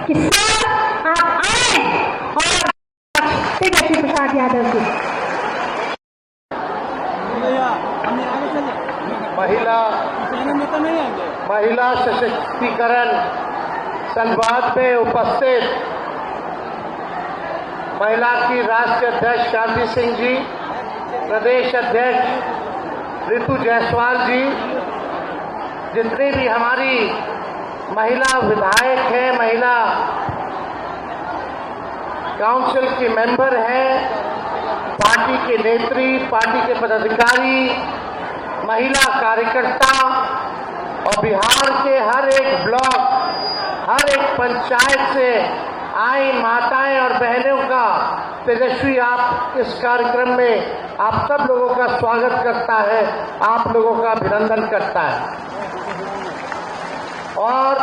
कि सर आप आए और तेजस्वी प्रसाद यादव जी। महिला सशक्तिकरण संवाद में उपस्थित महिला की राष्ट्रीय अध्यक्ष कांति सिंह जी, प्रदेश अध्यक्ष ऋतु जायसवाल जी, जितने भी हमारी महिला विधायक हैं, महिला काउंसिल के मेंबर हैं, पार्टी के नेत्री, पार्टी के पदाधिकारी, महिला कार्यकर्ता और बिहार के हर एक ब्लॉक, हर एक पंचायत से आई माताएं और बहनों का तेजस्वी आप इस कार्यक्रम में आप सब लोगों का स्वागत करता है, आप लोगों का अभिनंदन करता है। और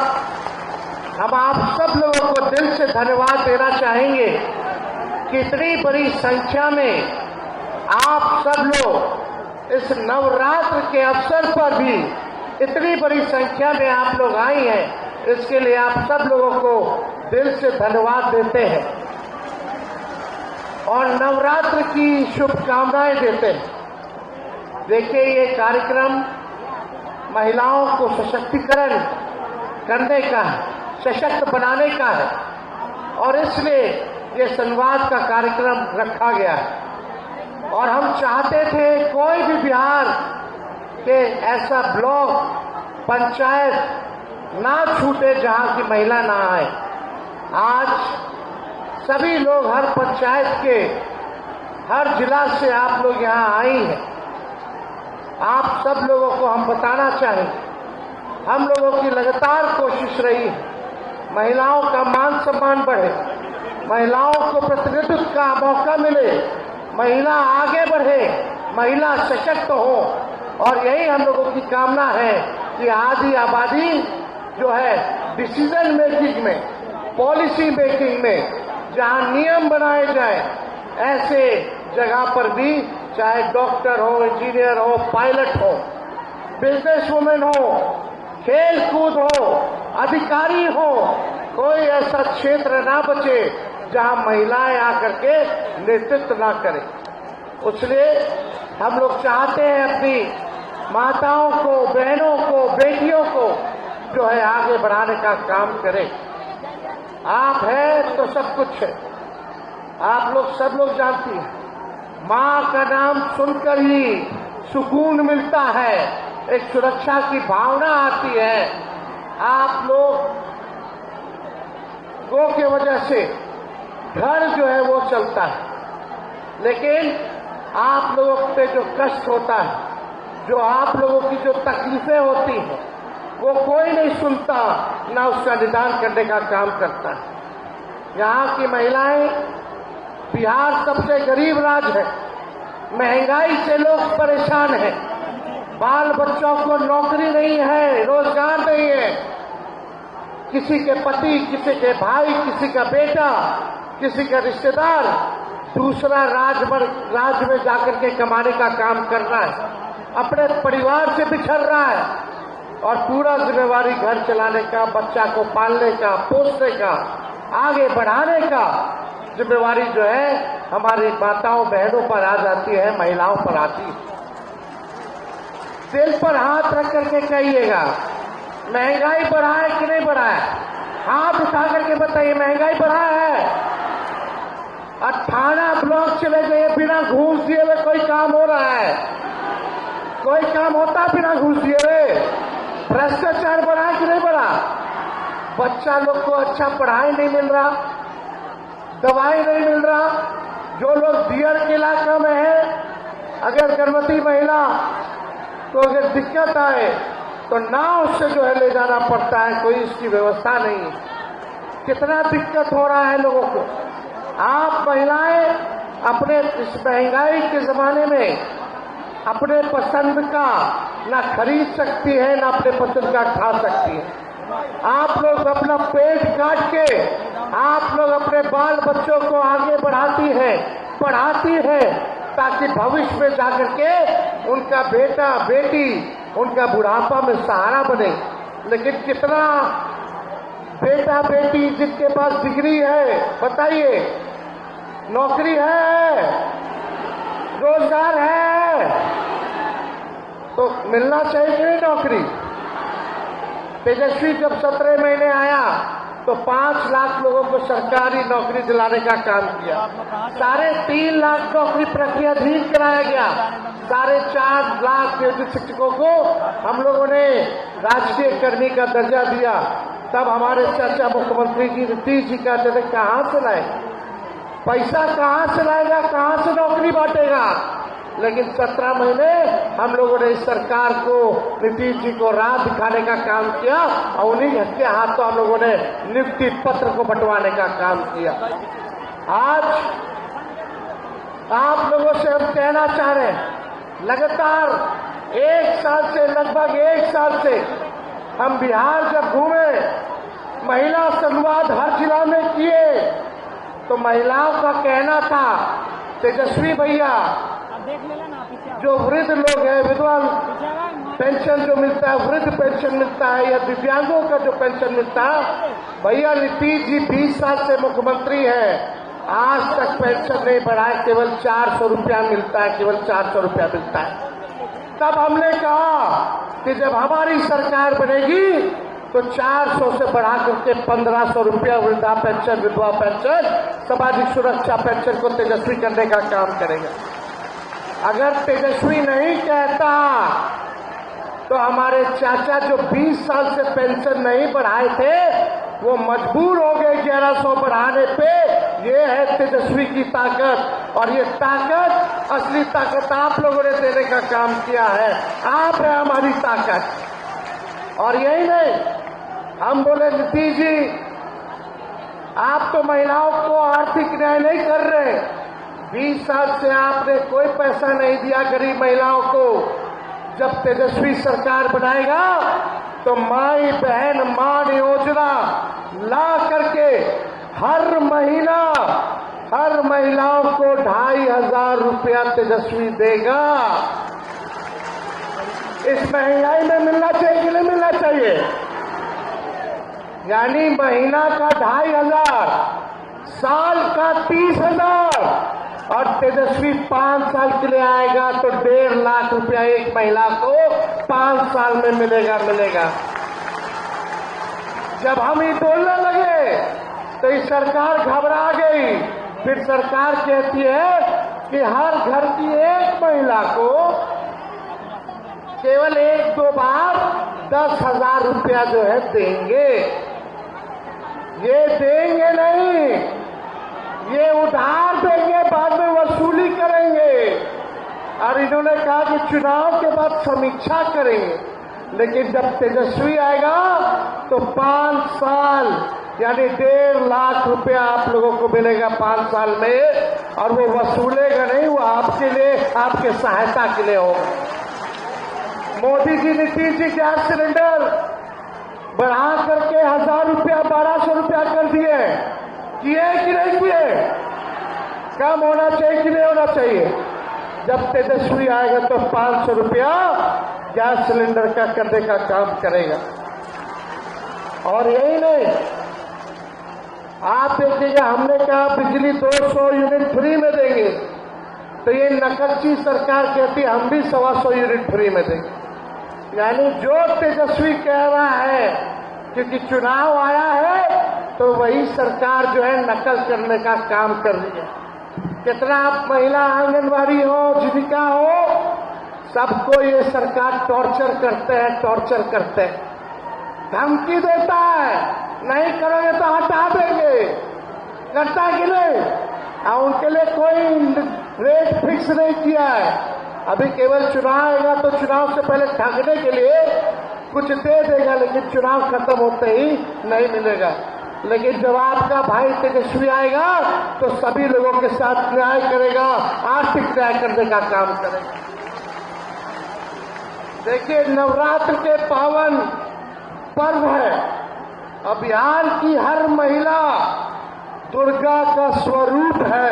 हम आप सब लोगों को दिल से धन्यवाद देना चाहेंगे कि इतनी बड़ी संख्या में आप सब लोग इस नवरात्र के अवसर पर भी इतनी बड़ी संख्या में आप लोग आई हैं, इसके लिए आप सब लोगों को दिल से धन्यवाद देते हैं और नवरात्र की शुभकामनाएं देते हैं। देखिए, ये कार्यक्रम महिलाओं को सशक्तिकरण करने का है, सशक्त बनाने का है और इसलिए ये संवाद का कार्यक्रम रखा गया है। और हम चाहते थे कोई भी बिहार के ऐसा ब्लॉक, पंचायत ना छूटे जहां की महिला ना आए। आज सभी लोग हर पंचायत के, हर जिला से आप लोग यहां आई हैं। आप सब लोगों को हम बताना चाहें, हम लोगों की लगातार कोशिश रही है महिलाओं का मान सम्मान बढ़े, महिलाओं को प्रतिनिधित्व का मौका मिले, महिला आगे बढ़े, महिला सशक्त हो। और यही हम लोगों की कामना है कि आधी आबादी जो है डिसीजन मेकिंग में, पॉलिसी मेकिंग में जहां नियम बनाए जाए, ऐसे जगह पर भी चाहे डॉक्टर हो, इंजीनियर हो, पायलट हो, बिजनेस वुमेन हो, खेल कूद हो, अधिकारी हो, कोई ऐसा क्षेत्र ना बचे जहां महिलाएं आकर के नेतृत्व ना करें। इसलिए हम लोग चाहते हैं अपनी माताओं को, बहनों को, बेटियों को जो है आगे बढ़ाने का काम करें। आप हैं तो सब कुछ है, आप लोग सब लोग जानती हैं, माँ का नाम सुनकर ही सुकून मिलता है, एक सुरक्षा की भावना आती है। आप लोगों की वजह से घर जो है वो चलता है, लेकिन आप लोगों पे जो कष्ट होता है, जो आप लोगों की जो तकलीफें होती हैं, वो कोई नहीं सुनता, ना उसका निदान करने का काम करता है। यहाँ की महिलाएं, बिहार सबसे गरीब राज्य है, महंगाई से लोग परेशान हैं, बाल बच्चों को नौकरी नहीं है, रोजगार नहीं है, किसी के पति, किसी के भाई, किसी का बेटा, किसी का रिश्तेदार दूसरा राज्य में जाकर के कमाने का काम कर रहा है, अपने परिवार से बिछड़ रहा है और पूरा जिम्मेवारी घर चलाने का, बच्चा को पालने का, पोसने का, आगे बढ़ाने का जिम्मेवारी जो है हमारी माताओं बहनों पर आ जाती है, महिलाओं पर आती है। दिल पर हाथ रख करके कहिएगा, महंगाई बढ़ा है कि नहीं बढ़ा है? हाथ उठा करके बताइए, महंगाई बढ़ा है? 18 ब्लॉक चले गए, बिना घूस दिए हुए कोई काम हो रहा है? कोई काम होता बिना घूस दिए हुए? भ्रष्टाचार बढ़ा है कि नहीं बढ़ा? बच्चा लोग को अच्छा पढ़ाई नहीं मिल रहा, दवाई नहीं मिल रहा। जो लोग दियर के इलाका में है, अगर गर्भवती महिला तो अगर दिक्कत आए तो नाव से जो है ले जाना पड़ता है, कोई इसकी व्यवस्था नहीं है। कितना दिक्कत हो रहा है लोगों को। आप महिलाएं अपने इस महंगाई के जमाने में अपने पसंद का ना खरीद सकती है, ना अपने पसंद का खा सकती है। आप लोग अपना पेट काट के आप लोग अपने बाल बच्चों को आगे बढ़ाती है, पढ़ाती है, ताकि भविष्य में जाकर के उनका बेटा बेटी उनका बुढ़ापा में सहारा बने। लेकिन कितना बेटा बेटी जिनके पास डिग्री है, बताइए नौकरी है, रोजगार है, तो मिलना चाहिए कि नहीं नौकरी? तेजस्वी जब 17 महीने आया तो 5 लाख लोगों को सरकारी नौकरी दिलाने का काम किया। 3.5 लाख नौकरी प्रक्रियाधीन कराया गया। 4.5 लाख नियोजित शिक्षकों को हम लोगों ने राजकीय कर्मी का दर्जा दिया। तब हमारे चाचा मुख्यमंत्री जी नीतीश जी कहते थे कहां से लाए पैसा, कहां से लाएगा, कहां से नौकरी बांटेगा। लेकिन 17 महीने हम लोगों ने इस सरकार को, नीतीश जी को राह दिखाने का काम किया और उन्हीं के हाथों हम लोगों ने नियुक्ति पत्र को बंटवाने का काम किया। आज आप लोगों से हम कहना चाह रहे हैं, लगातार 1 साल से, लगभग 1 साल से हम बिहार जब घूमे, महिला संवाद हर जिला में किए, तो महिलाओं का कहना था तेजस्वी भैया जो वृद्ध लोग हैं, विधवा पेंशन जो मिलता है, वृद्ध पेंशन मिलता है या दिव्यांगों का जो पेंशन मिलता है, भैया नीतीश जी 20 साल से मुख्यमंत्री है, आज तक पेंशन नहीं बढ़ाए, केवल 400 रुपया मिलता है, केवल 400 रुपया मिलता है। तब हमने कहा कि जब हमारी सरकार बनेगी तो 400 से बढ़ा करके 1500 रुपया वृद्धा पेंशन, विधवा पेंशन, सामाजिक सुरक्षा पेंशन को तेजस्वी करने का काम करेगा। अगर तेजस्वी नहीं कहता तो हमारे चाचा जो 20 साल से पेंशन नहीं बढ़ाए थे वो मजबूर हो गए 1100 बढ़ाने पे। ये है तेजस्वी की ताकत, और ये ताकत, असली ताकत आप लोगों ने देने का काम किया है। आप है हमारी ताकत। और यही नहीं, हम बोले नीतीश जी आप तो महिलाओं को आर्थिक न्याय नहीं कर रहे, 20 साल से आपने कोई पैसा नहीं दिया गरीब महिलाओं को। जब तेजस्वी सरकार बनाएगा तो माई बहन मान योजना ला करके हर महिलाओं को 2500 रुपया तेजस्वी देगा। इस महंगाई में मिलना चाहिए कि नहीं मिलना चाहिए? यानी महीना का 2500, साल का 30,000, और तेजस्वी 5 साल के लिए आएगा तो 1.5 लाख रुपया एक महिला को 5 साल में मिलेगा। जब हम ये बोलने लगे तो ये सरकार घबरा गई। फिर सरकार कहती है कि हर घर की एक महिला को केवल 1-2 बार 10,000 रुपया जो है देंगे। ये देंगे नहीं, ये उधार देंगे, बाद में वसूली करेंगे। और इन्होंने कहा कि चुनाव के बाद समीक्षा करेंगे। लेकिन जब तेजस्वी आएगा तो 5 साल यानी 1.5 लाख रुपया आप लोगों को मिलेगा 5 साल में, और वो वसूलेगा नहीं, वो आपके लिए, आपके सहायता के लिए होगा। मोदी जी, नीतीश जी गैस सिलेंडर बढ़ा करके 1000 रुपया 1200 रुपया कर दिए, किए कि नहीं किए? कम होना चाहिए कि नहीं होना चाहिए? जब तेजस्वी आएगा तो 500 रुपया गैस सिलेंडर का करने का काम करेगा। और यही नहीं, आप देखिएगा, हमने कहा बिजली 200 यूनिट फ्री में देंगे, तो ये नकलची सरकार कहती है हम भी 125 यूनिट फ्री में देंगे। यानी जो तेजस्वी कह रहा है, क्योंकि चुनाव आया है तो वही सरकार जो है नकल करने का काम कर रही है। कितना आप महिला आंगनबाड़ी हो, जीविका हो, सबको ये सरकार टॉर्चर करते हैं, धमकी देता है, नहीं करोगे तो हटा देंगे, करता है कि नहीं? और उनके लिए कोई रेट फिक्स नहीं किया है। अभी केवल चुनाव आएगा तो चुनाव से पहले ठगने के लिए कुछ दे देगा, लेकिन चुनाव खत्म होते ही नहीं मिलेगा। लेकिन जब आपका भाई तेजस्वी आएगा तो सभी लोगों के साथ न्याय करेगा, आर्थिक न्याय करने का काम करेगा। देखिए, नवरात्र के पावन पर्व है, अब बिहार की हर महिला दुर्गा का स्वरूप है।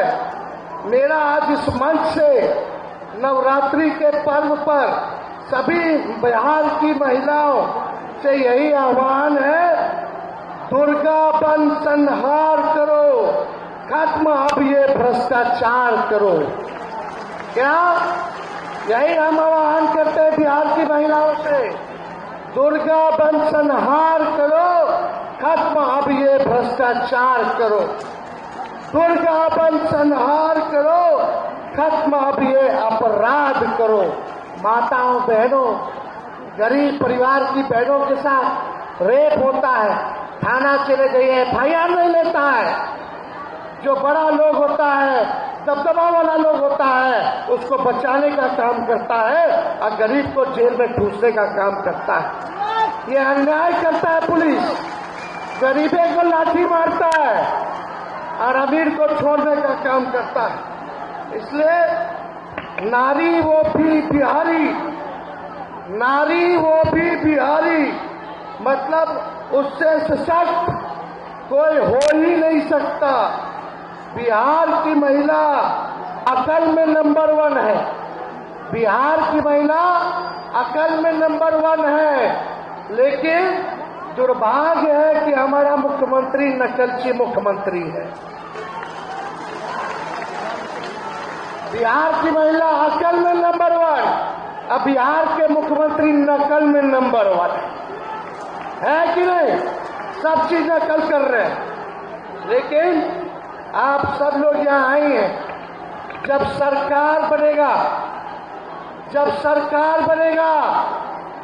मेरा आज इस मंच से नवरात्रि के पर्व पर सभी बिहार की महिलाओं से यही आह्वान है, दुर्गा बन संहार करो, खत्म अब ये भ्रष्टाचार करो। क्या यही हम आह्वान करते हैं बिहार की महिलाओं से? दुर्गा बन संहार करो, खत्म अब ये भ्रष्टाचार करो। दुर्गा बन संहार करो, खत्म अब ये अपराध करो। माताओं बहनों, गरीब परिवार की बहनों के साथ रेप होता है, थाना चले जाइए, FIR नहीं लेता है। जो बड़ा लोग होता है, दबदबा वाला लोग होता है, उसको बचाने का काम करता है और गरीब को जेल में ठूसने का काम करता है। ये अन्याय करता है पुलिस, गरीबे को लाठी मारता है और अमीर को छोड़ने का काम करता है। इसलिए नारी वो भी बिहारी, नारी वो भी बिहारी, मतलब उससे सशक्त कोई हो ही नहीं सकता। बिहार की महिला अकल में नंबर 1 है, बिहार की महिला अकल में नंबर 1 है। लेकिन दुर्भाग्य है कि हमारा मुख्यमंत्री नकलची मुख्यमंत्री है। बिहार की महिला अकल में नंबर 1, अब बिहार के मुख्यमंत्री नकल में नंबर 1 है कि नहीं? सब चीज नकल कर रहे हैं। लेकिन आप सब लोग यहाँ आए हैं, जब सरकार बनेगा, जब सरकार बनेगा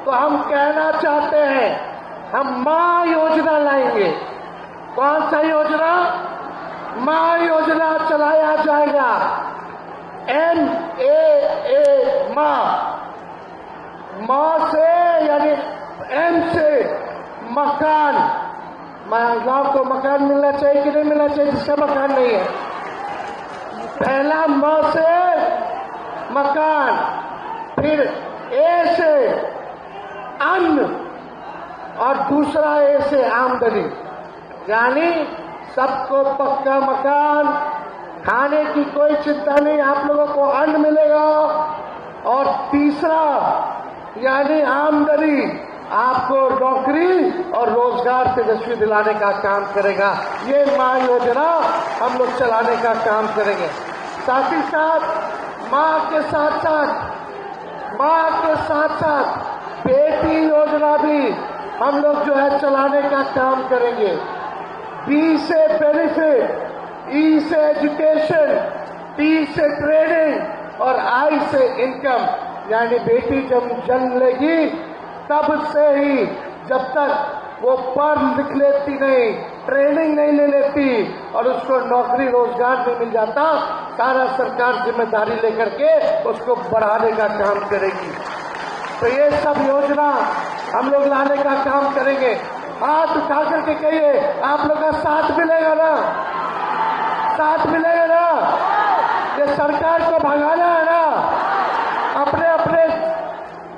तो हम कहना चाहते हैं, हम मां योजना लाएंगे। कौन सा योजना? मां योजना चलाया जाएगा। MAA मां, मां से यानी M से मकान। महिलाओं को मकान मिलना चाहिए कि नहीं मिलना चाहिए जिसका मकान नहीं है? पहला म से मकान, फिर A से अन्न और दूसरा A से आमदनी, यानी सबको पक्का मकान, खाने की कोई चिंता नहीं, आप लोगों को अन्न मिलेगा। और तीसरा यानी आमदनी, आपको नौकरी और रोजगार तेजस्वी दिलाने का काम करेगा। ये मां योजना हम लोग चलाने का काम करेंगे। साथ ही साथ मां के साथ साथ बेटी योजना भी हम लोग जो है चलाने का काम करेंगे। B से बेनिफिट, E से एजुकेशन, T से ट्रेनिंग और I से इनकम, यानी बेटी जब जन्म लेगी तब से ही, जब तक वो पढ़ लिख लेती नहीं, ट्रेनिंग नहीं ले लेती और उसको नौकरी रोजगार नहीं मिल जाता, सारा सरकार जिम्मेदारी लेकर के उसको बढ़ाने का काम करेगी। तो ये सब योजना हम लोग लाने का काम करेंगे। हाथ उठा करके कहिए, आप लोग का साथ मिलेगा ना? साथ मिलेगा ना? ये सरकार को भगाना है ना? अपने अपने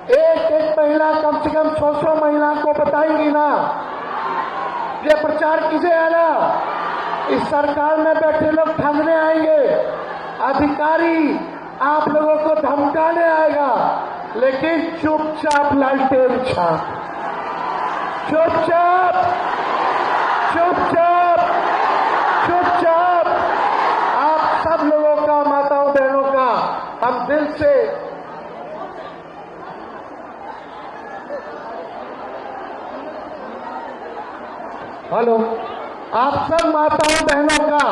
एक महिला, कम से कम 100 महिला को बताएंगी ना? ये प्रचार कीजिए है ना? इस सरकार में बैठे लोग ठगने आएंगे, अधिकारी आप लोगों को धमकाने आएगा, लेकिन चुपचाप लालटेन छाप, चुपचाप चुपचाप चुपचाप। आप सब लोगों का, माताओं बहनों का हम दिल से हेलो, आप सब माताओं बहनों का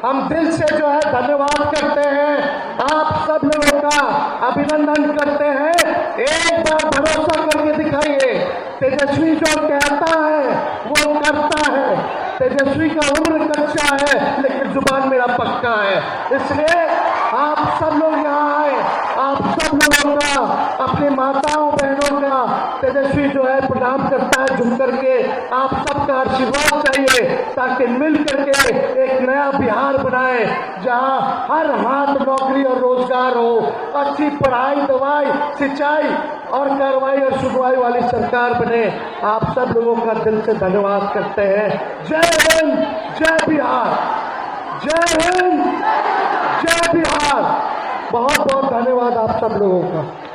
हम दिल से जो है धन्यवाद करते हैं, आप सब लोगों का अभिनंदन करते हैं। एक बार भरोसा करके दिखाइए, तेजस्वी जो कहता है वो करता है। तेजस्वी का उम्र कच्चा है लेकिन जुबान मेरा पक्का है। इसलिए आप सब लोग यहाँ आए, आप सब लोगों का, अपनी माताओं बहनों का तेजस्वी जो है प्रणाम करता है झुक करके। आप सबका आशीर्वाद चाहिए ताकि मिल करके एक नया बिहार बनाए, जहाँ हर हाथ नौकरी और रोजगार हो, अच्छी पढ़ाई, दवाई, सिंचाई और कार्रवाई और सुनवाई वाली सरकार बने। आप सब लोगों का दिल से धन्यवाद करते हैं। जय हिंद, जय बिहार, जय हिंद, जय बिहार। बहुत बहुत धन्यवाद आप सब लोगों का।